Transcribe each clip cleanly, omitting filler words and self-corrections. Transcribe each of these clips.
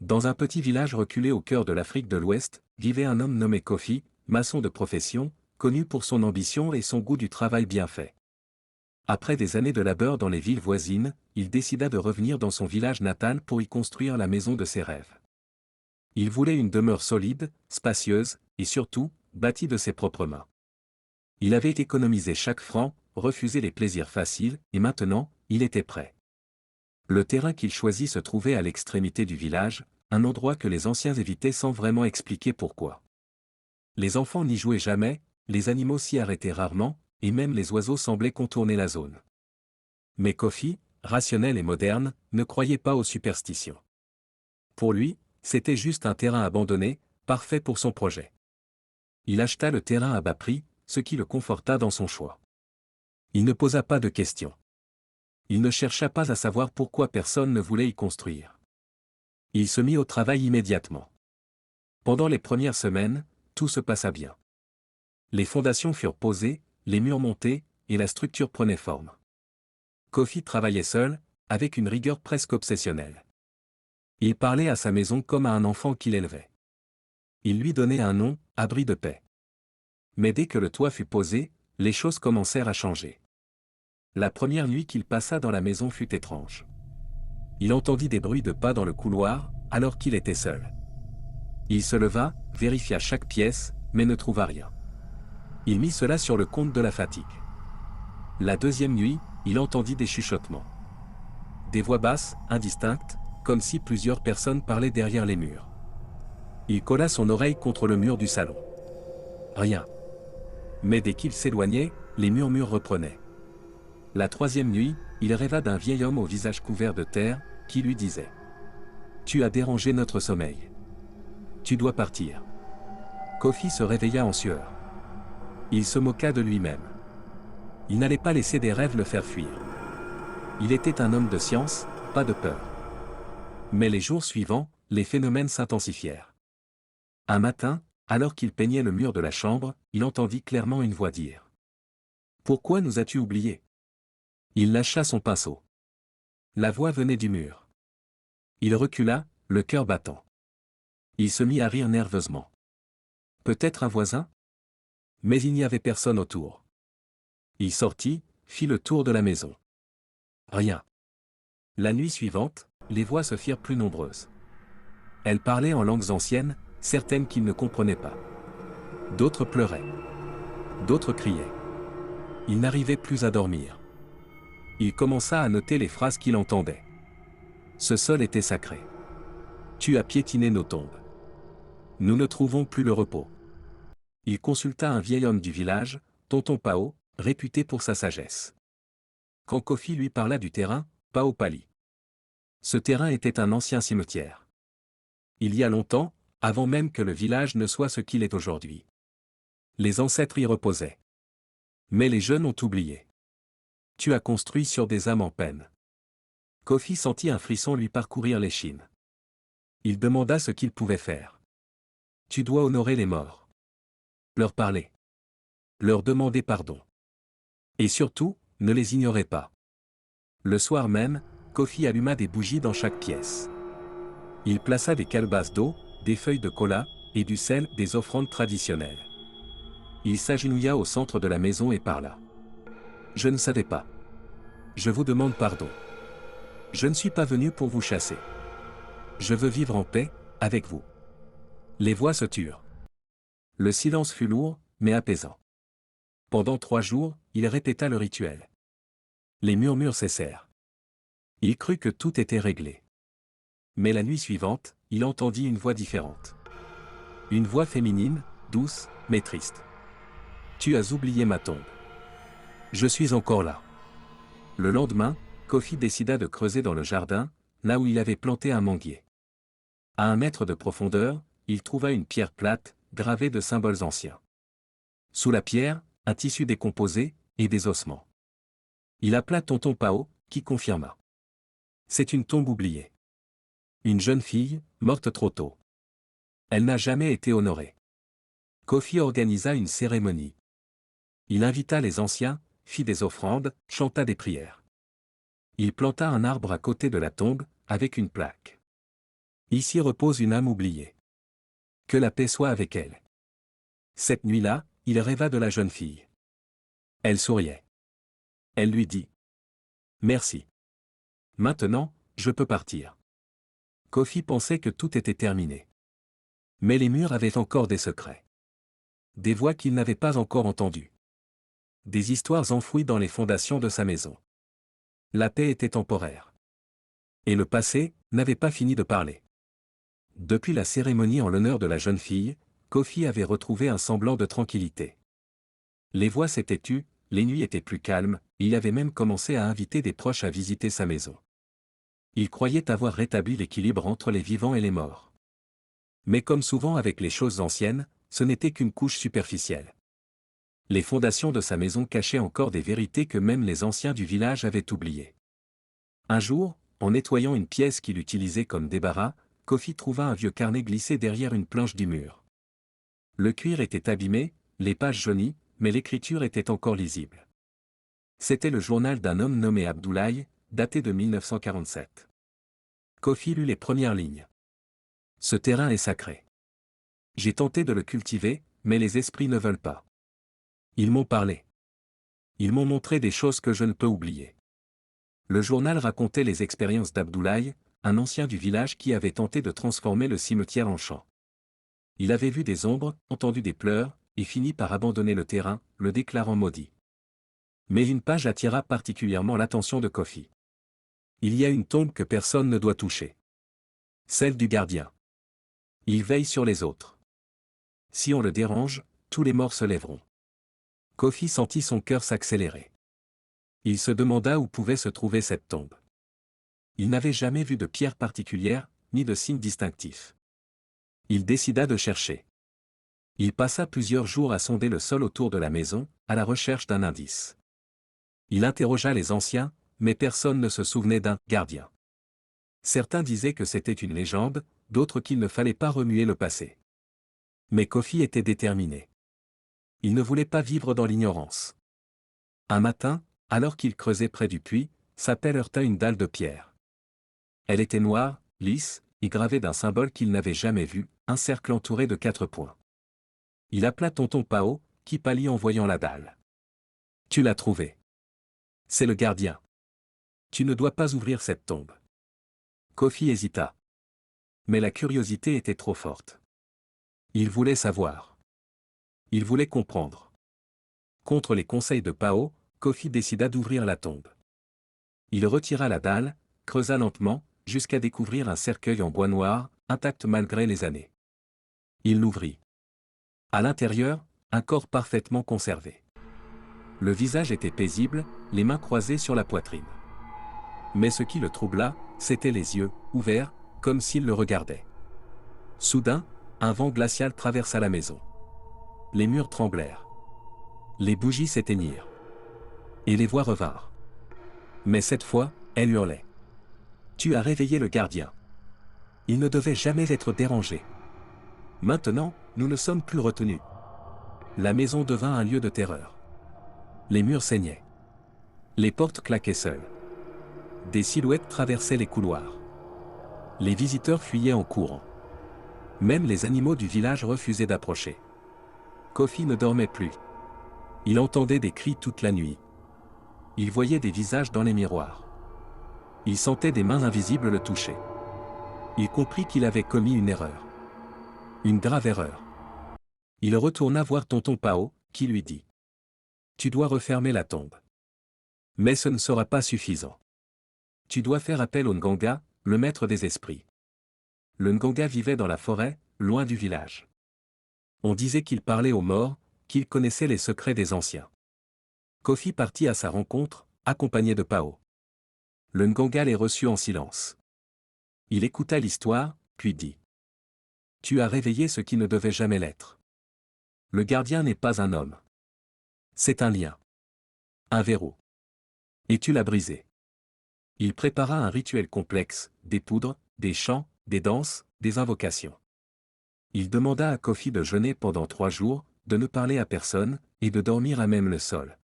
Dans un petit village reculé au cœur de l'Afrique de l'Ouest, vivait un homme nommé Kofi, maçon de profession, connu pour son ambition et son goût du travail bien fait. Après des années de labeur dans les villes voisines, il décida de revenir dans son village natal pour y construire la maison de ses rêves. Il voulait une demeure solide, spacieuse, et surtout, bâtie de ses propres mains. Il avait économisé chaque franc, refusé les plaisirs faciles, et maintenant, il était prêt. Le terrain qu'il choisit se trouvait à l'extrémité du village, un endroit que les anciens évitaient sans vraiment expliquer pourquoi. Les enfants n'y jouaient jamais, les animaux s'y arrêtaient rarement, et même les oiseaux semblaient contourner la zone. Mais Kofi, rationnel et moderne, ne croyait pas aux superstitions. Pour lui, c'était juste un terrain abandonné, parfait pour son projet. Il acheta le terrain à bas prix, ce qui le conforta dans son choix. Il ne posa pas de questions. Il ne chercha pas à savoir pourquoi personne ne voulait y construire. Il se mit au travail immédiatement. Pendant les premières semaines, tout se passa bien. Les fondations furent posées, les murs montés, et la structure prenait forme. Kofi travaillait seul, avec une rigueur presque obsessionnelle. Il parlait à sa maison comme à un enfant qu'il élevait. Il lui donnait un nom, abri de paix. Mais dès que le toit fut posé, les choses commencèrent à changer. La première nuit qu'il passa dans la maison fut étrange. Il entendit des bruits de pas dans le couloir, alors qu'il était seul. Il se leva, vérifia chaque pièce, mais ne trouva rien. Il mit cela sur le compte de la fatigue. La deuxième nuit, il entendit des chuchotements. Des voix basses, indistinctes, comme si plusieurs personnes parlaient derrière les murs. Il colla son oreille contre le mur du salon. Rien. Mais dès qu'il s'éloignait, les murmures reprenaient. La troisième nuit, il rêva d'un vieil homme au visage couvert de terre, qui lui disait « Tu as dérangé notre sommeil. Tu dois partir. » Kofi se réveilla en sueur. Il se moqua de lui-même. Il n'allait pas laisser des rêves le faire fuir. Il était un homme de science, pas de peur. Mais les jours suivants, les phénomènes s'intensifièrent. Un matin, alors qu'il peignait le mur de la chambre, il entendit clairement une voix dire « Pourquoi nous as-tu oubliés ?» Il lâcha son pinceau. La voix venait du mur. Il recula, le cœur battant. Il se mit à rire nerveusement. Peut-être un voisin ? Mais il n'y avait personne autour. Il sortit, fit le tour de la maison. Rien. La nuit suivante, les voix se firent plus nombreuses. Elles parlaient en langues anciennes, certaines qu'il ne comprenait pas. D'autres pleuraient. D'autres criaient. Il n'arrivait plus à dormir. Il commença à noter les phrases qu'il entendait. Ce sol était sacré. Tu as piétiné nos tombes. Nous ne trouvons plus le repos. Il consulta un vieil homme du village, Tonton Pao, réputé pour sa sagesse. Quand Kofi lui parla du terrain, Pao pâlit. Ce terrain était un ancien cimetière. Il y a longtemps, avant même que le village ne soit ce qu'il est aujourd'hui. Les ancêtres y reposaient. Mais les jeunes ont oublié. Tu as construit sur des âmes en peine. Kofi sentit un frisson lui parcourir l'échine. Il demanda ce qu'il pouvait faire. Tu dois honorer les morts. Leur parler. Leur demander pardon. Et surtout, ne les ignorez pas. Le soir même, Kofi alluma des bougies dans chaque pièce. Il plaça des calebasses d'eau, des feuilles de cola, et du sel, des offrandes traditionnelles. Il s'agenouilla au centre de la maison et parla. Je ne savais pas. Je vous demande pardon. Je ne suis pas venu pour vous chasser. Je veux vivre en paix, avec vous. Les voix se turent. Le silence fut lourd, mais apaisant. Pendant 3 jours, il répéta le rituel. Les murmures cessèrent. Il crut que tout était réglé. Mais la nuit suivante, il entendit une voix différente. Une voix féminine, douce, mais triste. Tu as oublié ma tombe. Je suis encore là. Le lendemain, Kofi décida de creuser dans le jardin, là où il avait planté un manguier. À 1 mètre de profondeur, il trouva une pierre plate, gravée de symboles anciens. Sous la pierre, un tissu décomposé, et des ossements. Il appela Tonton Pao, qui confirma. C'est une tombe oubliée. Une jeune fille, morte trop tôt. Elle n'a jamais été honorée. Kofi organisa une cérémonie. Il invita les anciens, fit des offrandes, chanta des prières. Il planta un arbre à côté de la tombe, avec une plaque. Ici repose une âme oubliée. Que la paix soit avec elle. Cette nuit-là, il rêva de la jeune fille. Elle souriait. Elle lui dit. Merci. Maintenant, je peux partir. Kofi pensait que tout était terminé. Mais les murs avaient encore des secrets. Des voix qu'il n'avait pas encore entendues. Des histoires enfouies dans les fondations de sa maison. La paix était temporaire. Et le passé n'avait pas fini de parler. Depuis la cérémonie en l'honneur de la jeune fille, Kofi avait retrouvé un semblant de tranquillité. Les voix s'étaient tues, les nuits étaient plus calmes, il avait même commencé à inviter des proches à visiter sa maison. Il croyait avoir rétabli l'équilibre entre les vivants et les morts. Mais comme souvent avec les choses anciennes, ce n'était qu'une couche superficielle. Les fondations de sa maison cachaient encore des vérités que même les anciens du village avaient oubliées. Un jour, en nettoyant une pièce qu'il utilisait comme débarras, Kofi trouva un vieux carnet glissé derrière une planche du mur. Le cuir était abîmé, les pages jaunies, mais l'écriture était encore lisible. C'était le journal d'un homme nommé Abdoulaye, daté de 1947. Kofi lut les premières lignes. Ce terrain est sacré. J'ai tenté de le cultiver, mais les esprits ne veulent pas. Ils m'ont parlé. Ils m'ont montré des choses que je ne peux oublier. Le journal racontait les expériences d'Abdoulaye, un ancien du village qui avait tenté de transformer le cimetière en champ. Il avait vu des ombres, entendu des pleurs, et fini par abandonner le terrain, le déclarant maudit. Mais une page attira particulièrement l'attention de Kofi. Il y a une tombe que personne ne doit toucher. Celle du gardien. Il veille sur les autres. Si on le dérange, tous les morts se lèveront. Kofi sentit son cœur s'accélérer. Il se demanda où pouvait se trouver cette tombe. Il n'avait jamais vu de pierre particulière, ni de signe distinctif. Il décida de chercher. Il passa plusieurs jours à sonder le sol autour de la maison, à la recherche d'un indice. Il interrogea les anciens, mais personne ne se souvenait d'un « gardien ». Certains disaient que c'était une légende, d'autres qu'il ne fallait pas remuer le passé. Mais Kofi était déterminé. Il ne voulait pas vivre dans l'ignorance. Un matin, alors qu'il creusait près du puits, sa pelle heurta une dalle de pierre. Elle était noire, lisse, et gravée d'un symbole qu'il n'avait jamais vu, un cercle entouré de 4 points. Il appela tonton Pao, qui pâlit en voyant la dalle. « Tu l'as trouvé. C'est le gardien. Tu ne dois pas ouvrir cette tombe. » Kofi hésita. Mais la curiosité était trop forte. Il voulait savoir. Il voulait comprendre. Contre les conseils de Pao, Kofi décida d'ouvrir la tombe. Il retira la dalle, creusa lentement, jusqu'à découvrir un cercueil en bois noir, intact malgré les années. Il l'ouvrit. À l'intérieur, un corps parfaitement conservé. Le visage était paisible, les mains croisées sur la poitrine. Mais ce qui le troubla, c'étaient les yeux, ouverts, comme s'il le regardait. Soudain, un vent glacial traversa la maison. Les murs tremblèrent. Les bougies s'éteignirent. Et les voix revinrent. Mais cette fois, elle hurlait. « Tu as réveillé le gardien. Il ne devait jamais être dérangé. Maintenant, nous ne sommes plus retenus. » La maison devint un lieu de terreur. Les murs saignaient. Les portes claquaient seules. Des silhouettes traversaient les couloirs. Les visiteurs fuyaient en courant. Même les animaux du village refusaient d'approcher. Kofi ne dormait plus. Il entendait des cris toute la nuit. Il voyait des visages dans les miroirs. Il sentait des mains invisibles le toucher. Il comprit qu'il avait commis une erreur. Une grave erreur. Il retourna voir tonton Pao, qui lui dit « Tu dois refermer la tombe. Mais ce ne sera pas suffisant. Tu dois faire appel au Nganga, le maître des esprits. » Le Nganga vivait dans la forêt, loin du village. On disait qu'il parlait aux morts, qu'il connaissait les secrets des anciens. Kofi partit à sa rencontre, accompagné de Pao. Le Nganga les reçut en silence. Il écouta l'histoire, puis dit « Tu as réveillé ce qui ne devait jamais l'être. Le gardien n'est pas un homme. C'est un lien. Un verrou. Et tu l'as brisé. » Il prépara un rituel complexe, des poudres, des chants, des danses, des invocations. Il demanda à Kofi de jeûner pendant 3 jours, de ne parler à personne, et de dormir à même le sol.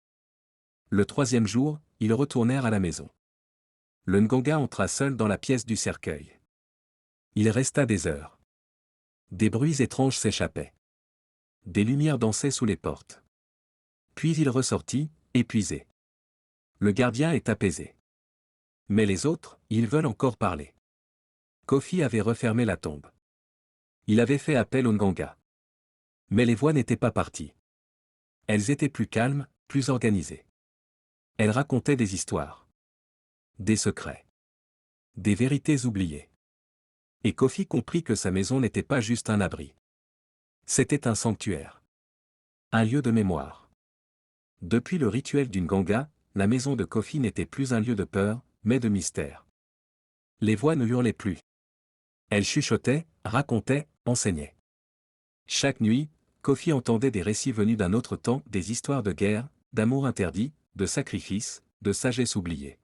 Le 3e jour, ils retournèrent à la maison. Le Nganga entra seul dans la pièce du cercueil. Il resta des heures. Des bruits étranges s'échappaient. Des lumières dansaient sous les portes. Puis il ressortit, épuisé. Le gardien est apaisé. Mais les autres, ils veulent encore parler. Kofi avait refermé la tombe. Il avait fait appel aux Nganga. Mais les voix n'étaient pas parties. Elles étaient plus calmes, plus organisées. Elles racontaient des histoires. Des secrets. Des vérités oubliées. Et Kofi comprit que sa maison n'était pas juste un abri. C'était un sanctuaire. Un lieu de mémoire. Depuis le rituel d'une Nganga, la maison de Kofi n'était plus un lieu de peur, mais de mystère. Les voix ne hurlaient plus. Elles chuchotaient, racontaient, enseignaient. Chaque nuit, Kofi entendait des récits venus d'un autre temps, des histoires de guerre, d'amour interdit, de sacrifice, de sagesse oubliée.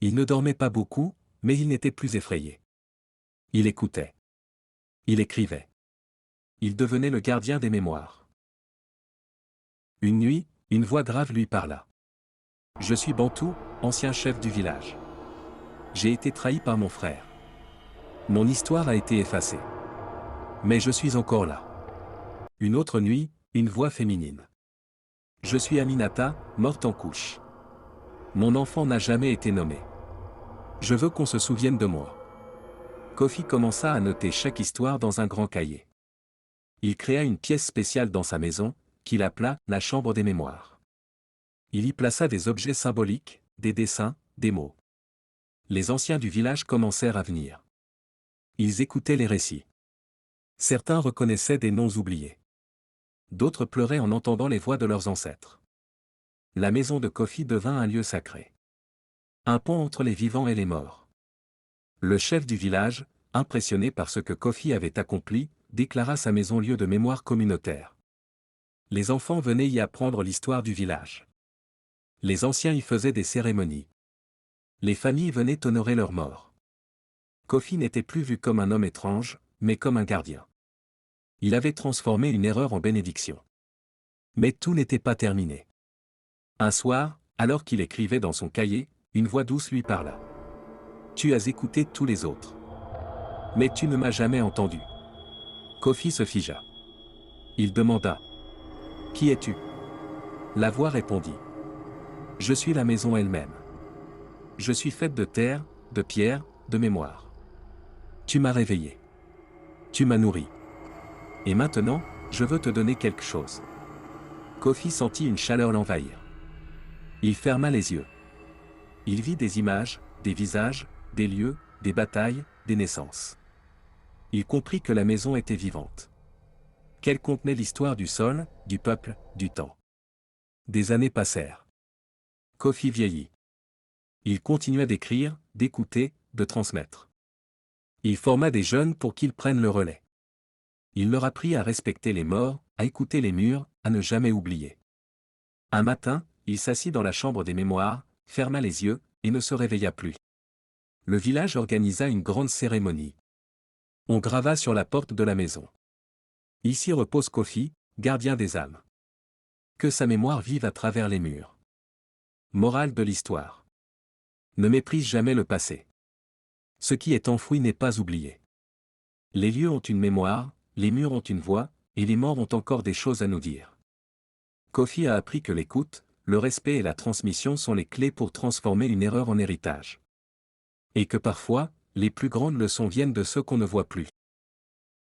Il ne dormait pas beaucoup, mais il n'était plus effrayé. Il écoutait. Il écrivait. Il devenait le gardien des mémoires. Une nuit, une voix grave lui parla. « Je suis Bantou, ancien chef du village. J'ai été trahi par mon frère. Mon histoire a été effacée. Mais je suis encore là. » Une autre nuit, une voix féminine. « Je suis Aminata, morte en couche. Mon enfant n'a jamais été nommé. Je veux qu'on se souvienne de moi. » Kofi commença à noter chaque histoire dans un grand cahier. Il créa une pièce spéciale dans sa maison, qu'il appela la chambre des mémoires. Il y plaça des objets symboliques, des dessins, des mots. Les anciens du village commencèrent à venir. Ils écoutaient les récits. Certains reconnaissaient des noms oubliés. D'autres pleuraient en entendant les voix de leurs ancêtres. La maison de Kofi devint un lieu sacré. Un pont entre les vivants et les morts. Le chef du village, impressionné par ce que Kofi avait accompli, déclara sa maison lieu de mémoire communautaire. Les enfants venaient y apprendre l'histoire du village. Les anciens y faisaient des cérémonies. Les familles venaient honorer leurs morts. Kofi n'était plus vu comme un homme étrange, mais comme un gardien. Il avait transformé une erreur en bénédiction. Mais tout n'était pas terminé. Un soir, alors qu'il écrivait dans son cahier, une voix douce lui parla. « Tu as écouté tous les autres. Mais tu ne m'as jamais entendu. » Kofi se figea. Il demanda. « Qui es-tu » La voix répondit. « Je suis la maison elle-même. Je suis faite de terre, de pierre, de mémoire. Tu m'as réveillé. Tu m'as nourri. Et maintenant, je veux te donner quelque chose. » Kofi sentit une chaleur l'envahir. Il ferma les yeux. Il vit des images, des visages, des lieux, des batailles, des naissances. Il comprit que la maison était vivante. Qu'elle contenait l'histoire du sol, du peuple, du temps. Des années passèrent. Kofi vieillit. Il continua d'écrire, d'écouter, de transmettre. Il forma des jeunes pour qu'ils prennent le relais. Il leur apprit à respecter les morts, à écouter les murs, à ne jamais oublier. Un matin, il s'assit dans la chambre des mémoires, ferma les yeux, et ne se réveilla plus. Le village organisa une grande cérémonie. On grava sur la porte de la maison. Ici repose Kofi, gardien des âmes. Que sa mémoire vive à travers les murs. Morale de l'histoire. Ne méprise jamais le passé. Ce qui est enfoui n'est pas oublié. Les lieux ont une mémoire, les murs ont une voix, et les morts ont encore des choses à nous dire. Kofi a appris que l'écoute, le respect et la transmission sont les clés pour transformer une erreur en héritage. Et que parfois, les plus grandes leçons viennent de ceux qu'on ne voit plus.